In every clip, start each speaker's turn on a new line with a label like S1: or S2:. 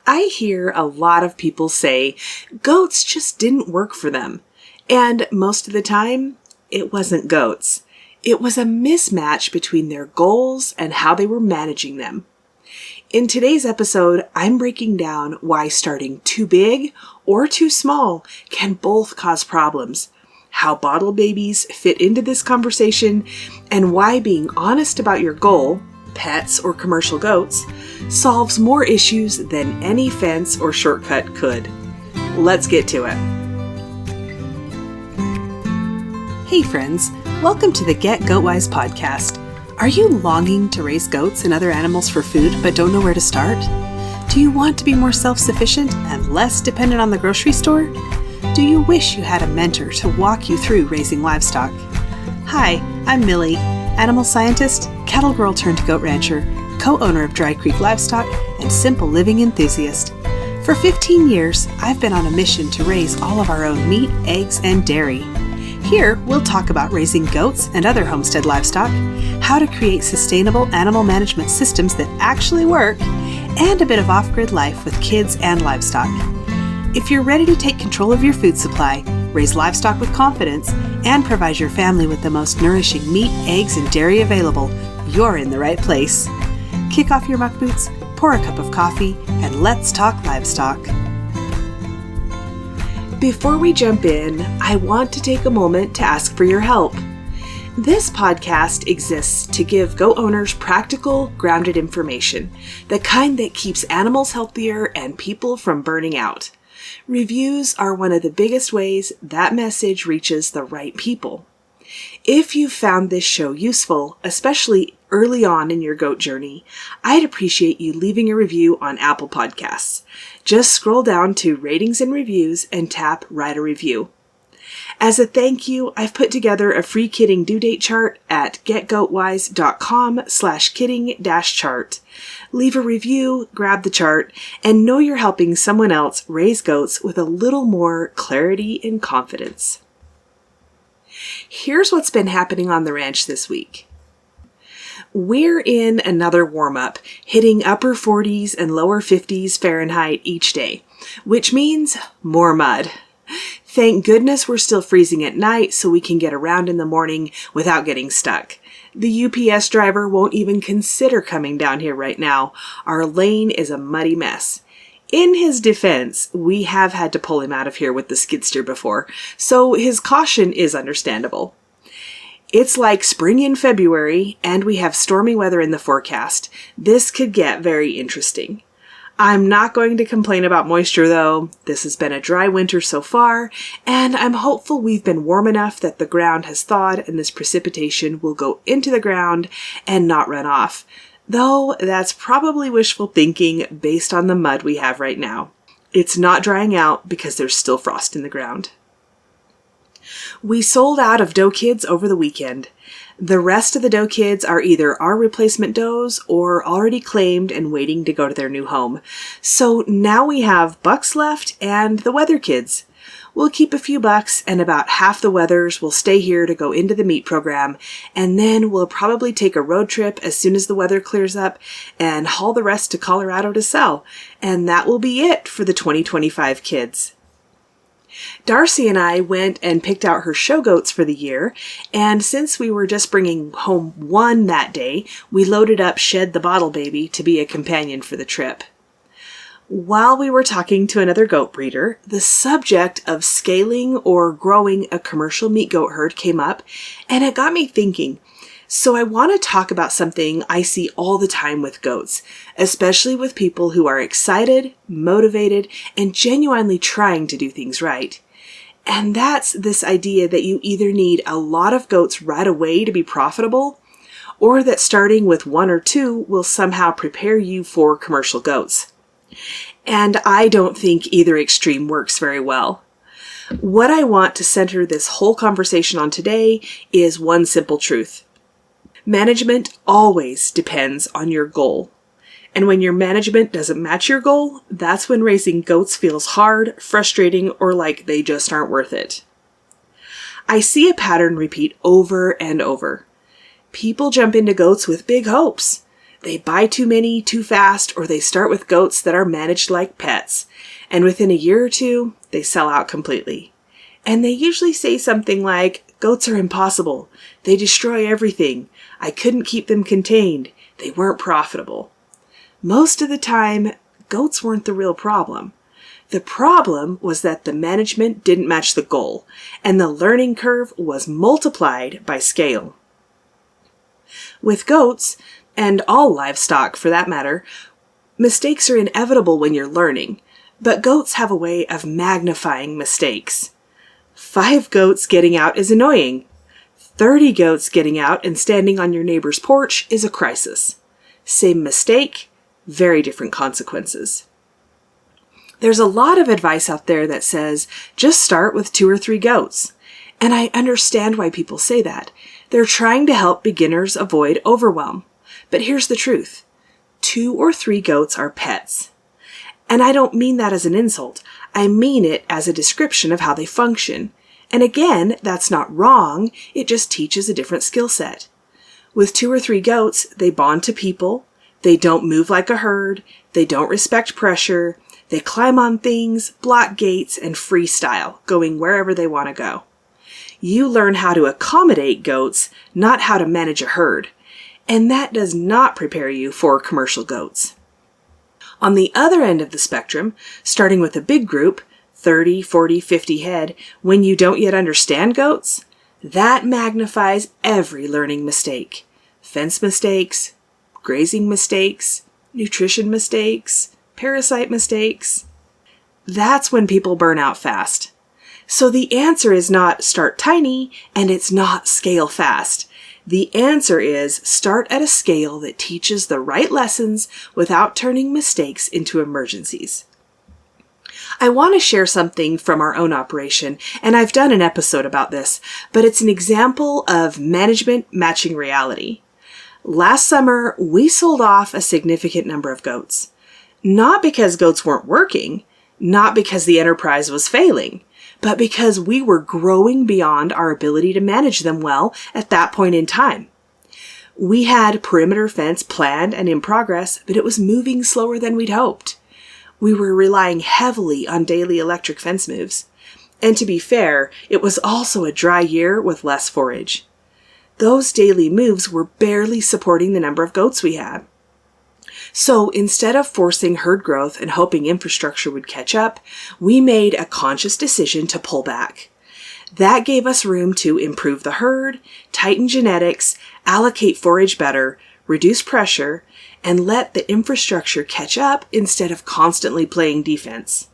S1: I hear a lot of people say goats just didn't work for them. And most of the time, it wasn't goats. It was a mismatch between their goals and how they were managing them. In today's episode, I'm breaking down why starting too big or too small can both cause problems, how bottle babies fit into this conversation, and why being honest about your goal, pets or commercial goats, solves more issues than any fence or shortcut could. Let's get to it. Hey friends, welcome to the Get Goatwise podcast. Are you longing to raise goats and other animals for food but don't know where to start? Do you want to be more self-sufficient and less dependent on the grocery store? Do you wish you had a mentor to walk you through raising livestock? Hi, I'm Millie, animal scientist, cattle girl turned goat rancher, co-owner of Dry Creek Livestock, and simple living enthusiast. For 15 years, I've been on a mission to raise all of our own meat, eggs, and dairy. Here, we'll talk about raising goats and other homestead livestock, how to create sustainable animal management systems that actually work, and a bit of off-grid life with kids and livestock. If you're ready to take control of your food supply, raise livestock with confidence, and provide your family with the most nourishing meat, eggs, and dairy available, you're in the right place. Kick off your muck boots, pour a cup of coffee, and let's talk livestock. Before we jump in, I want to take a moment to ask for your help. This podcast exists to give goat owners practical, grounded information, the kind that keeps animals healthier and people from burning out. Reviews are one of the biggest ways that message reaches the right people. If you found this show useful, especially early on in your goat journey, I'd appreciate you leaving a review on Apple Podcasts. Just scroll down to Ratings and Reviews and tap Write a Review. As a thank you, I've put together a free kidding due date chart at getgoatwise.com/kidding-chart. Leave a review, grab the chart, and know you're helping someone else raise goats with a little more clarity and confidence. Here's what's been happening on the ranch this week. We're in another warm-up, hitting upper 40s and lower 50s Fahrenheit each day, which means more mud. Thank goodness we're still freezing at night so we can get around in the morning without getting stuck. The UPS driver won't even consider coming down here right now. Our lane is a muddy mess. In his defense, we have had to pull him out of here with the skid steer before, so his caution is understandable. It's like spring in February, and we have stormy weather in the forecast. This could get very interesting. I'm not going to complain about moisture though. This has been a dry winter so far, and I'm hopeful we've been warm enough that the ground has thawed and this precipitation will go into the ground and not run off. Though that's probably wishful thinking based on the mud we have right now. It's not drying out because there's still frost in the ground. We sold out of doe kids over the weekend. The rest of the doe kids are either our replacement does or already claimed and waiting to go to their new home. So now we have bucks left and the wether kids. We'll keep a few bucks and about half the wethers will stay here to go into the meat program, and then we'll probably take a road trip as soon as the weather clears up and haul the rest to Colorado to sell. And that will be it for the 2025 kids. Darcy and I went and picked out her show goats for the year, and since we were just bringing home one that day, we loaded up Shed the Bottle Baby to be a companion for the trip. While we were talking to another goat breeder, the subject of scaling or growing a commercial meat goat herd came up, and it got me thinking. So I want to talk about something I see all the time with goats, especially with people who are excited, motivated, and genuinely trying to do things right. And that's this idea that you either need a lot of goats right away to be profitable, or that starting with one or two will somehow prepare you for commercial goats. And I don't think either extreme works very well. What I want to center this whole conversation on today is one simple truth. Management always depends on your goal. And when your management doesn't match your goal, that's when raising goats feels hard, frustrating, or like they just aren't worth it. I see a pattern repeat over and over. People jump into goats with big hopes. They buy too many too fast, or they start with goats that are managed like pets, and within a year or two, they sell out completely. And they usually say something like, "Goats are impossible. They destroy everything. I couldn't keep them contained. They weren't profitable." Most of the time, goats weren't the real problem. The problem was that the management didn't match the goal, and the learning curve was multiplied by scale. With goats, and all livestock for that matter, mistakes are inevitable when you're learning, but goats have a way of magnifying mistakes. 5 goats getting out is annoying. 30 goats getting out and standing on your neighbor's porch is a crisis. Same mistake, very different consequences. There's a lot of advice out there that says, just start with 2 or 3 goats. And I understand why people say that. They're trying to help beginners avoid overwhelm. But here's the truth. 2 or 3 goats are pets. And I don't mean that as an insult. I mean it as a description of how they function. And again, that's not wrong. It just teaches a different skill set. With 2 or 3 goats, they bond to people. They don't move like a herd. They don't respect pressure. They climb on things, block gates, and freestyle, going wherever they want to go. You learn how to accommodate goats, not how to manage a herd. And that does not prepare you for commercial goats. On the other end of the spectrum, starting with a big group, 30, 40, 50 head, when you don't yet understand goats, that magnifies every learning mistake. Fence mistakes, grazing mistakes, nutrition mistakes, parasite mistakes. That's when people burn out fast. So the answer is not start tiny, and it's not scale fast. The answer is start at a scale that teaches the right lessons without turning mistakes into emergencies. I want to share something from our own operation, and I've done an episode about this, but it's an example of management matching reality. Last summer, we sold off a significant number of goats. Not because goats weren't working, not because the enterprise was failing, but because we were growing beyond our ability to manage them well at that point in time. We had perimeter fence planned and in progress, but it was moving slower than we'd hoped. We were relying heavily on daily electric fence moves. And to be fair, it was also a dry year with less forage. Those daily moves were barely supporting the number of goats we had. So instead of forcing herd growth and hoping infrastructure would catch up, we made a conscious decision to pull back. That gave us room to improve the herd, tighten genetics, allocate forage better, reduce pressure, and let the infrastructure catch up instead of constantly playing defense.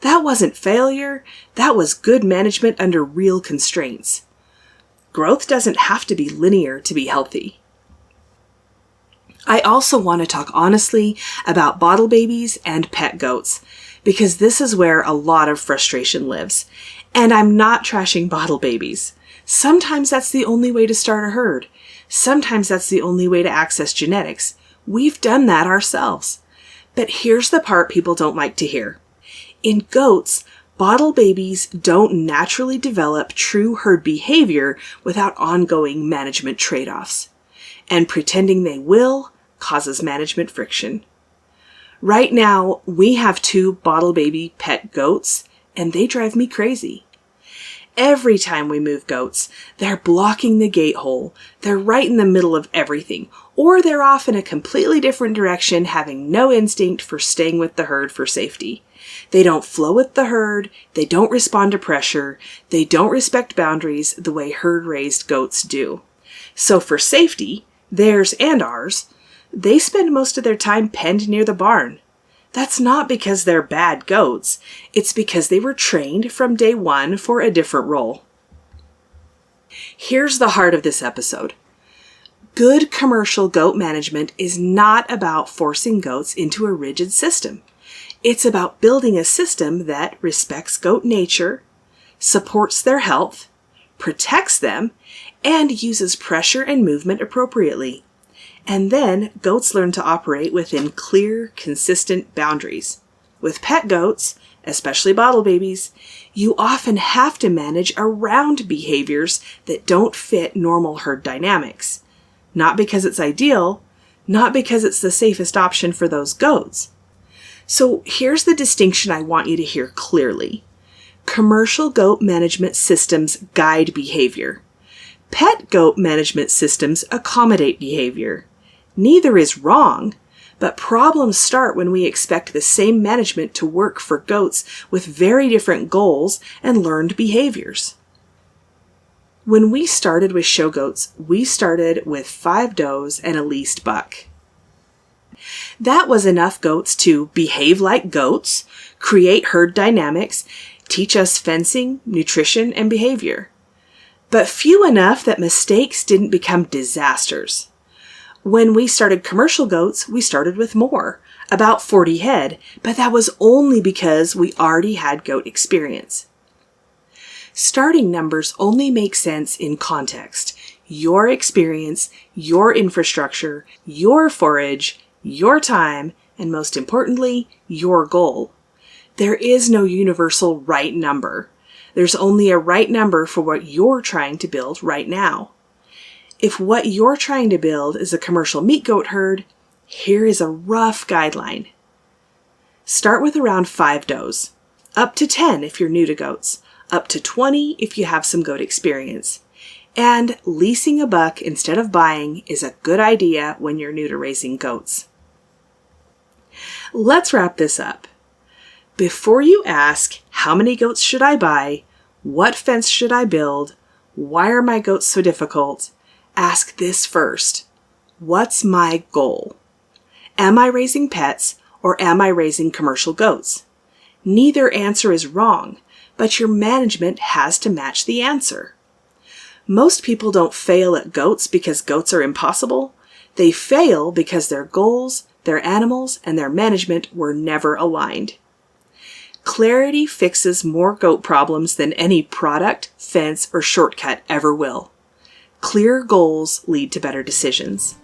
S1: That wasn't failure, that was good management under real constraints. Growth doesn't have to be linear to be healthy. I also want to talk honestly about bottle babies and pet goats, because this is where a lot of frustration lives. And I'm not trashing bottle babies. Sometimes that's the only way to start a herd. Sometimes that's the only way to access genetics. We've done that ourselves. But here's the part people don't like to hear. In goats, bottle babies don't naturally develop true herd behavior without ongoing management trade-offs. And pretending they will causes management friction. Right now, we have 2 bottle baby pet goats, and they drive me crazy. Every time we move goats, they're blocking the gate hole, they're right in the middle of everything, or they're off in a completely different direction, having no instinct for staying with the herd for safety. They don't flow with the herd, they don't respond to pressure, they don't respect boundaries the way herd-raised goats do. So for safety, theirs and ours, they spend most of their time penned near the barn. That's not because they're bad goats. It's because they were trained from day one for a different role. Here's the heart of this episode. Good commercial goat management is not about forcing goats into a rigid system. It's about building a system that respects goat nature, supports their health, protects them, and uses pressure and movement appropriately. And then goats learn to operate within clear, consistent boundaries. With pet goats, especially bottle babies, you often have to manage around behaviors that don't fit normal herd dynamics. Not because it's ideal, not because it's the safest option for those goats. So here's the distinction I want you to hear clearly. Commercial goat management systems guide behavior. Pet goat management systems accommodate behavior. Neither is wrong, but problems start when we expect the same management to work for goats with very different goals and learned behaviors. When we started with show goats, we started with 5 does and a leased buck. That was enough goats to behave like goats, create herd dynamics, teach us fencing, nutrition, and behavior. But few enough that mistakes didn't become disasters. When we started commercial goats, we started with more, about 40 head, but that was only because we already had goat experience. Starting numbers only make sense in context. Your experience, your infrastructure, your forage, your time, and most importantly, your goal. There is no universal right number. There's only a right number for what you're trying to build right now. If what you're trying to build is a commercial meat goat herd, here is a rough guideline. Start with around 5 does, up to 10 if you're new to goats, up to 20 if you have some goat experience. And leasing a buck instead of buying is a good idea when you're new to raising goats. Let's wrap this up. Before you ask, how many goats should I buy? What fence should I build? Why are my goats so difficult? Ask this first. What's my goal? Am I raising pets or am I raising commercial goats? Neither answer is wrong, but your management has to match the answer. Most people don't fail at goats because goats are impossible. They fail because their goals, their animals, and their management were never aligned. Clarity fixes more goat problems than any product, fence, or shortcut ever will. Clear goals lead to better decisions.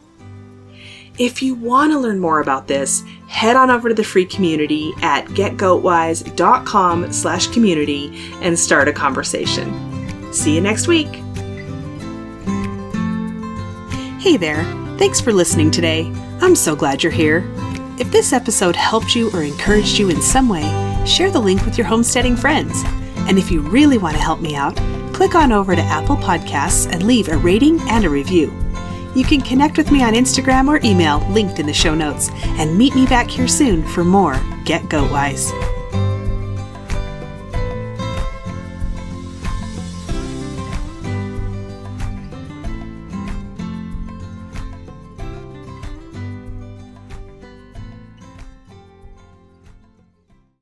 S1: If you want to learn more about this, head on over to the free community at getgoatwise.com/community and start a conversation. See you next week. Hey there. Thanks for listening today. I'm so glad you're here. If this episode helped you or encouraged you in some way, share the link with your homesteading friends. And if you really want to help me out, click on over to Apple Podcasts and leave a rating and a review. You can connect with me on Instagram or email linked in the show notes, and meet me back here soon for more Get Goat Wise.